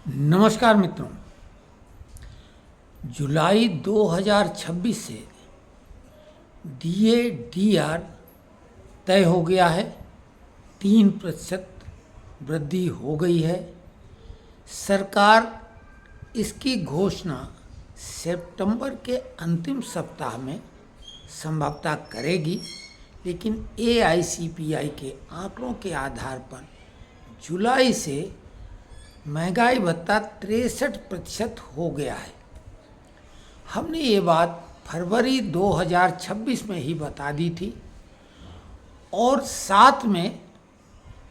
नमस्कार मित्रों। जुलाई 2026 से डीए डीआर तय हो गया है। 3% वृद्धि हो गई है। सरकार इसकी घोषणा सितंबर के अंतिम सप्ताह में संभवतः करेगी, लेकिन एआईसीपीआई के आंकड़ों के आधार पर जुलाई से महंगाई भत्ता 63% हो गया है। हमने ये बात फरवरी 2026 में ही बता दी थी और साथ में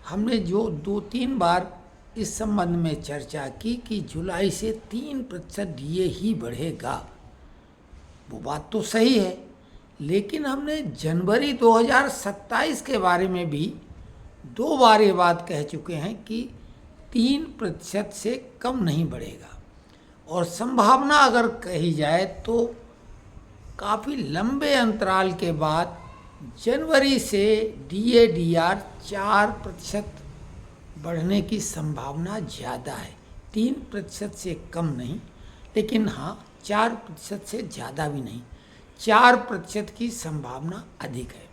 हमने जो 2-3 बार इस संबंध में चर्चा की कि जुलाई से 3% डीए ही बढ़ेगा। वो बात तो सही है, लेकिन हमने जनवरी 2027 के बारे में भी 2 बार ये बात कह चुके हैं कि 3% से कम नहीं बढ़ेगा। और संभावना अगर कही जाए तो काफ़ी लंबे अंतराल के बाद जनवरी से डीए डीआर 4% बढ़ने की संभावना ज़्यादा है। 3% से कम नहीं, लेकिन हाँ 4% से ज़्यादा भी नहीं, 4% की संभावना अधिक है।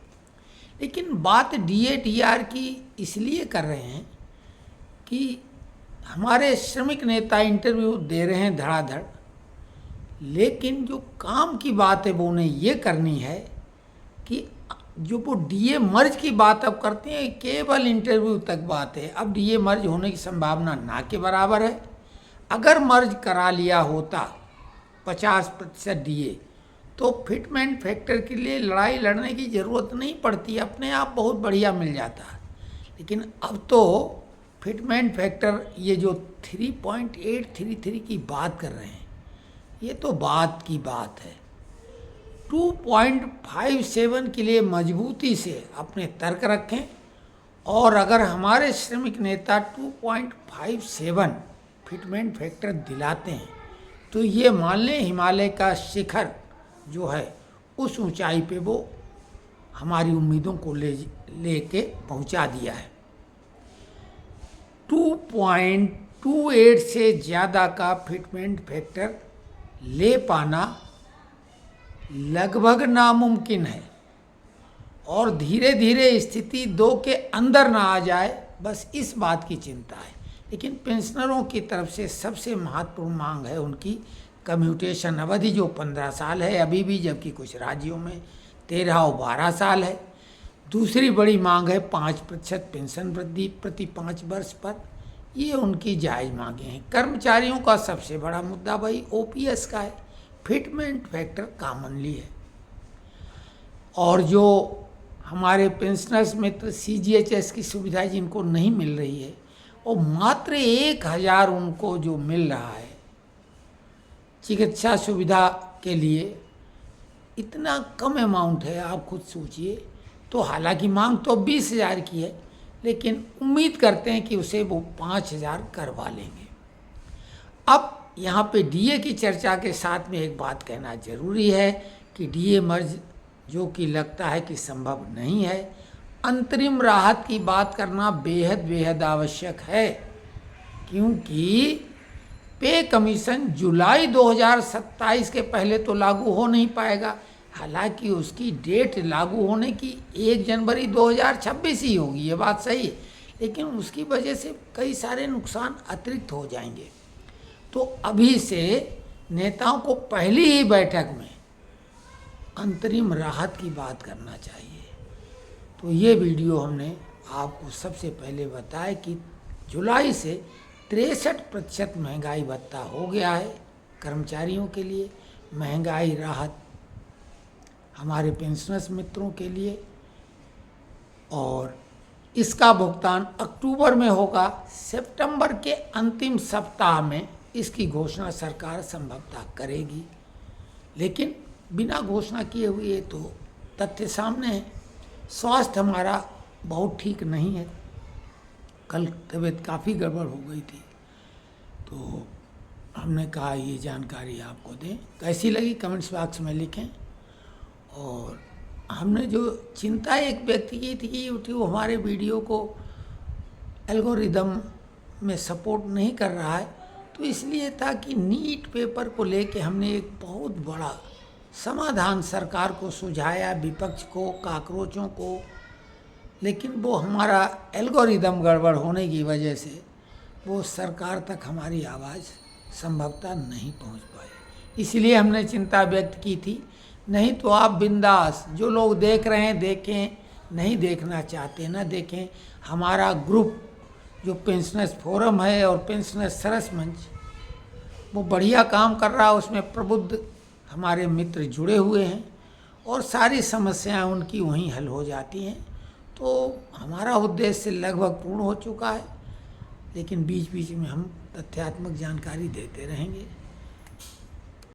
लेकिन बात डीए डीआर की इसलिए कर रहे हैं कि हमारे श्रमिक नेता इंटरव्यू दे रहे हैं धड़ाधड़, लेकिन जो काम की बात है वो उन्हें ये करनी है कि जो वो डीए मर्ज की बात अब करते हैं केवल इंटरव्यू तक बात है। अब डीए मर्ज होने की संभावना ना के बराबर है। अगर मर्ज करा लिया होता 50% डीए तो फिटमेंट फैक्टर के लिए लड़ाई लड़ने की ज़रूरत नहीं पड़ती, अपने आप बहुत बढ़िया मिल जाता। लेकिन अब तो फिटमेंट फैक्टर ये जो 3.833 की बात कर रहे हैं, ये तो बात की बात है। 2.57 के लिए मजबूती से अपने तर्क रखें, और अगर हमारे श्रमिक नेता 2.57 फिटमेंट फैक्टर दिलाते हैं तो ये मान लें हिमालय का शिखर जो है उस ऊंचाई पे वो हमारी उम्मीदों को लेके पहुंचा दिया है। 2.28 से ज़्यादा का फिटमेंट फैक्टर ले पाना लगभग नामुमकिन है, और धीरे धीरे स्थिति 2 के अंदर ना आ जाए, बस इस बात की चिंता है। लेकिन पेंशनरों की तरफ से सबसे महत्वपूर्ण मांग है उनकी कम्यूटेशन अवधि जो 15 साल है अभी भी, जबकि कुछ राज्यों में 13 और 12 साल है। दूसरी बड़ी मांग है 5% पेंशन वृद्धि प्रति 5 वर्ष पर। ये उनकी जायज़ मांगे हैं। कर्मचारियों का सबसे बड़ा मुद्दा भाई ओपीएस का है, फिटमेंट फैक्टर कॉमनली है। और जो हमारे पेंशनर्स मित्र सीजीएचएस की सुविधा जिनको नहीं मिल रही है, वो मात्र 1000 उनको जो मिल रहा है चिकित्सा सुविधा के लिए, इतना कम अमाउंट है, आप खुद सोचिए। तो हालांकि मांग तो 20,000 की है, लेकिन उम्मीद करते हैं कि उसे वो 5,000 करवा लेंगे। अब यहाँ पे डीए की चर्चा के साथ में एक बात कहना जरूरी है कि डीए मर्ज जो कि लगता है कि संभव नहीं है, अंतरिम राहत की बात करना बेहद बेहद आवश्यक है, क्योंकि पे कमीशन जुलाई 2027 के पहले तो लागू हो नहीं पाएगा। हालांकि उसकी डेट लागू होने की 1 जनवरी 2026 ही होगी, ये बात सही है, लेकिन उसकी वजह से कई सारे नुकसान अतिरिक्त हो जाएंगे। तो अभी से नेताओं को पहली ही बैठक में अंतरिम राहत की बात करना चाहिए। तो ये वीडियो हमने आपको सबसे पहले बताया कि जुलाई से 63% महंगाई भत्ता हो गया है कर्मचारियों के लिए। महंगाई राहत हमारे पेंशनर्स मित्रों के लिए, और इसका भुगतान अक्टूबर में होगा। सितंबर के अंतिम सप्ताह में इसकी घोषणा सरकार संभवतः करेगी, लेकिन बिना घोषणा किए हुए तो तथ्य सामने है। स्वास्थ्य हमारा बहुत ठीक नहीं है। कल तबीयत काफ़ी गड़बड़ हो गई थी, तो हमने कहा ये जानकारी आपको दें। कैसी लगी कमेंट्स बॉक्स में लिखें। और हमने जो चिंता एक व्यक्ति की थी कि यूट्यूब हमारे वीडियो को एल्गोरिदम में सपोर्ट नहीं कर रहा है, तो इसलिए था कि नीट पेपर को लेके हमने एक बहुत बड़ा समाधान सरकार को सुझाया, विपक्ष को, काकरोचों को, लेकिन वो हमारा एल्गोरिदम गड़बड़ होने की वजह से वो सरकार तक हमारी आवाज़ संभवतः नहीं पहुंच पाई। इसलिए हमने चिंता व्यक्त की थी। नहीं तो आप बिंदास, जो लोग देख रहे हैं देखें, नहीं देखना चाहते ना देखें। हमारा ग्रुप जो पेंशनर्स फोरम है और पेंशनर्स सरस मंच, वो बढ़िया काम कर रहा है। उसमें प्रबुद्ध हमारे मित्र जुड़े हुए हैं और सारी समस्याएं उनकी वहीं हल हो जाती हैं। तो हमारा उद्देश्य लगभग पूर्ण हो चुका है, लेकिन बीच बीच में हम तथ्यात्मक जानकारी देते रहेंगे।